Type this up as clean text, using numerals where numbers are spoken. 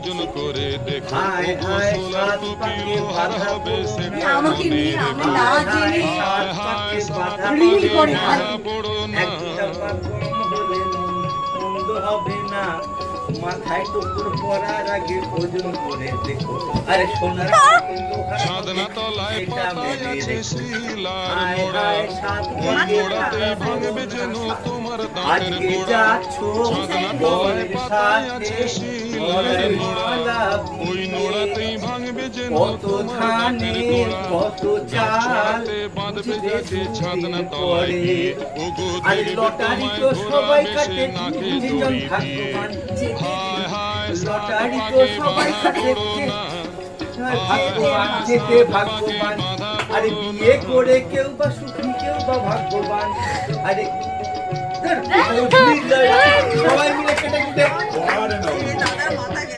ওজন করে দেখো গোসল আর টুপি লোহার হবে সেটা আমাকে নিয়ে আমি না জেনে হায় হায় সাত রিল পাকে করে বাঁধা পড়ো না একটা পা কম হলে মন্দ হবে না, মাথায় টুকুর পরার আগে ওজন করে দেখো। আরে সোনার সাধনা তলায় পাতায় আছে শিলার হায় মোড়া হায় সাত ওই পাকে মোড়াতেই ভাঙবে যেন তোমার দাঁতের আজকে গোড়া যাচ্ছ সাধনা তলায় পাতায় আছে শিলার মোড়া ওই নোড়াতেই ভাঙবে যেন কত তোমার ধানে দাঁতের গোড়া কত চাল ছড়াতে বাঁধবে যাতে ছাদনা তলায় গিয়ে ওগো আরে দেখবে লটারি তোমায় তো সবাই ঘোরাবে কাটে, সে নাকে দুজন দড়ি দিয়ে ভাগ্যবান। হায় হায় সাত লটারি তো পাকে সবাই বাঁধা কাটে, পড়ো না ভাগ্যবান যেতে ভাগ্যবান। আরে বিয়ে করে কেউ বা সুখী কেউ বা ভাগ্যবান। আরে সবাই মিলে কেটে কেটে